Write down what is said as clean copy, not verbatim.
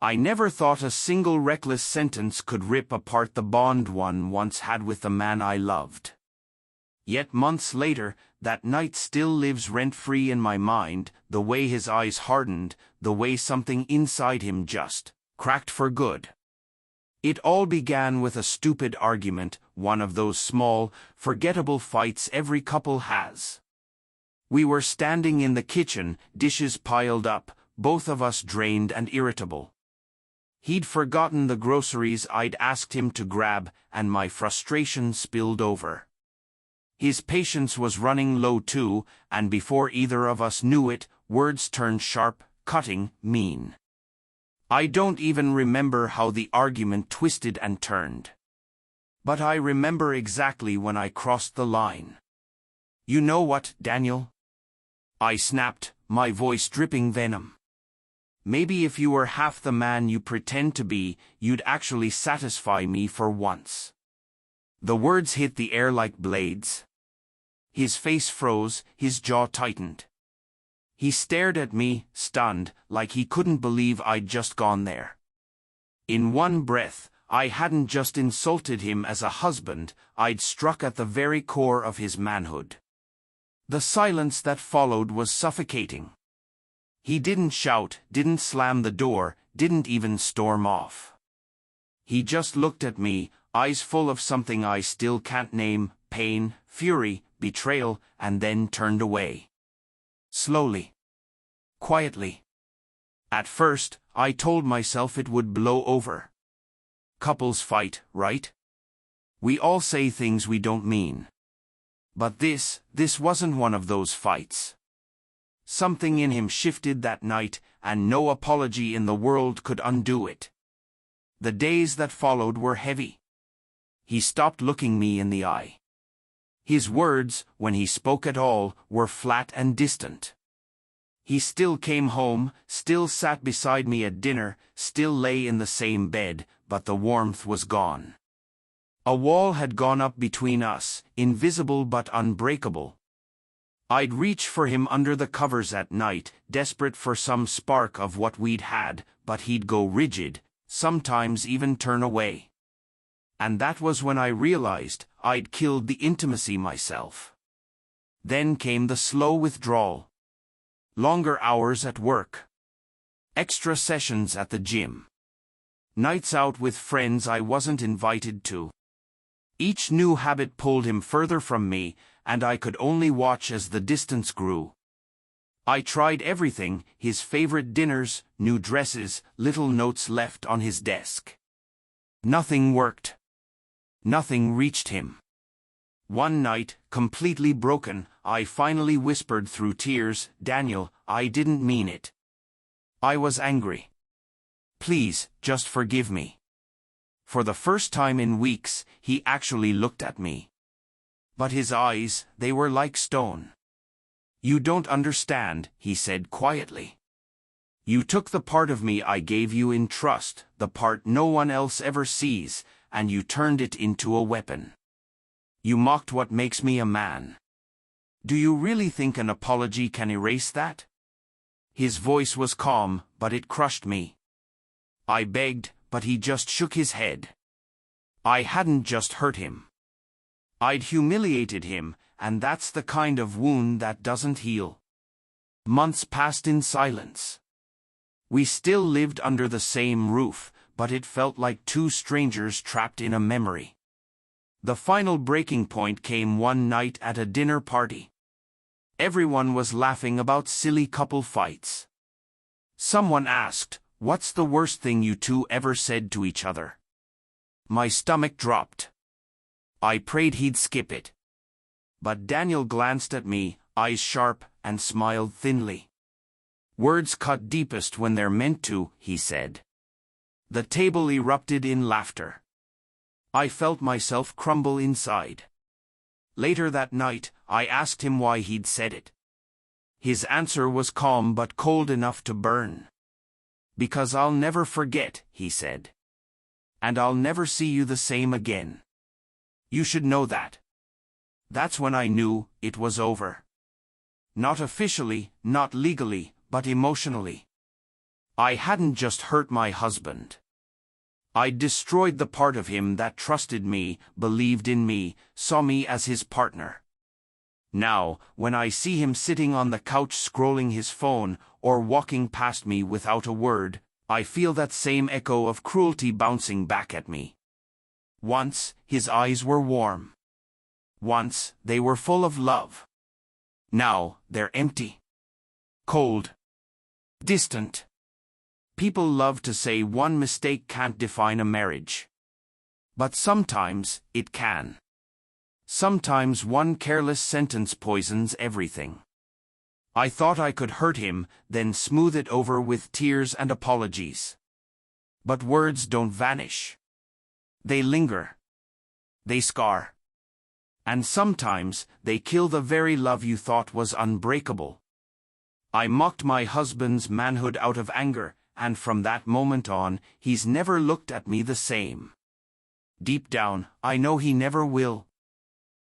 I never thought a single reckless sentence could rip apart the bond one once had with the man I loved. Yet months later, that night still lives rent-free in my mind, the way his eyes hardened, the way something inside him just cracked for good. It all began with a stupid argument, one of those small, forgettable fights every couple has. We were standing in the kitchen, dishes piled up, both of us drained and irritable. He'd forgotten the groceries I'd asked him to grab, and my frustration spilled over. His patience was running low too, and before either of us knew it, words turned sharp, cutting, mean. I don't even remember how the argument twisted and turned. But I remember exactly when I crossed the line. "You know what, Daniel?" I snapped, my voice dripping venom. "Maybe if you were half the man you pretend to be, you'd actually satisfy me for once." The words hit the air like blades. His face froze, his jaw tightened. He stared at me, stunned, like he couldn't believe I'd just gone there. In one breath, I hadn't just insulted him as a husband, I'd struck at the very core of his manhood. The silence that followed was suffocating. He didn't shout, didn't slam the door, didn't even storm off. He just looked at me, eyes full of something I still can't name, pain, fury, betrayal, and then turned away. Slowly. Quietly. At first, I told myself it would blow over. Couples fight, right? We all say things we don't mean. But this wasn't one of those fights. Something in him shifted that night, and no apology in the world could undo it. The days that followed were heavy. He stopped looking me in the eye. His words, when he spoke at all, were flat and distant. He still came home, still sat beside me at dinner, still lay in the same bed, but the warmth was gone. A wall had gone up between us, invisible but unbreakable. I'd reach for him under the covers at night, desperate for some spark of what we'd had, but he'd go rigid, sometimes even turn away. And that was when I realized I'd killed the intimacy myself. Then came the slow withdrawal. Longer hours at work. Extra sessions at the gym. Nights out with friends I wasn't invited to. Each new habit pulled him further from me, and I could only watch as the distance grew. I tried everything, his favorite dinners, new dresses, little notes left on his desk. Nothing worked. Nothing reached him. One night, completely broken, I finally whispered through tears, "Daniel, I didn't mean it. I was angry. Please, just forgive me." For the first time in weeks, he actually looked at me. But his eyes, they were like stone. "You don't understand," he said quietly. "You took the part of me I gave you in trust, the part no one else ever sees, and you turned it into a weapon. You mocked what makes me a man. Do you really think an apology can erase that?" His voice was calm, but it crushed me. I begged, but he just shook his head. I hadn't just hurt him. I'd humiliated him, and that's the kind of wound that doesn't heal. Months passed in silence. We still lived under the same roof, but it felt like two strangers trapped in a memory. The final breaking point came one night at a dinner party. Everyone was laughing about silly couple fights. Someone asked, "What's the worst thing you two ever said to each other?" My stomach dropped. I prayed he'd skip it. But Daniel glanced at me, eyes sharp, and smiled thinly. "Words cut deepest when they're meant to," he said. The table erupted in laughter. I felt myself crumble inside. Later that night, I asked him why he'd said it. His answer was calm but cold enough to burn. "Because I'll never forget," he said. "And I'll never see you the same again. You should know that." That's when I knew it was over. Not officially, not legally, but emotionally. I hadn't just hurt my husband. I'd destroyed the part of him that trusted me, believed in me, saw me as his partner. Now, when I see him sitting on the couch scrolling his phone, or walking past me without a word, I feel that same echo of cruelty bouncing back at me. Once, his eyes were warm. Once, they were full of love. Now, they're empty. Cold. Distant. People love to say one mistake can't define a marriage. But sometimes, it can. Sometimes one careless sentence poisons everything. I thought I could hurt him, then smooth it over with tears and apologies. But words don't vanish. They linger. They scar. And sometimes, they kill the very love you thought was unbreakable. I mocked my husband's manhood out of anger, and from that moment on, he's never looked at me the same. Deep down, I know he never will.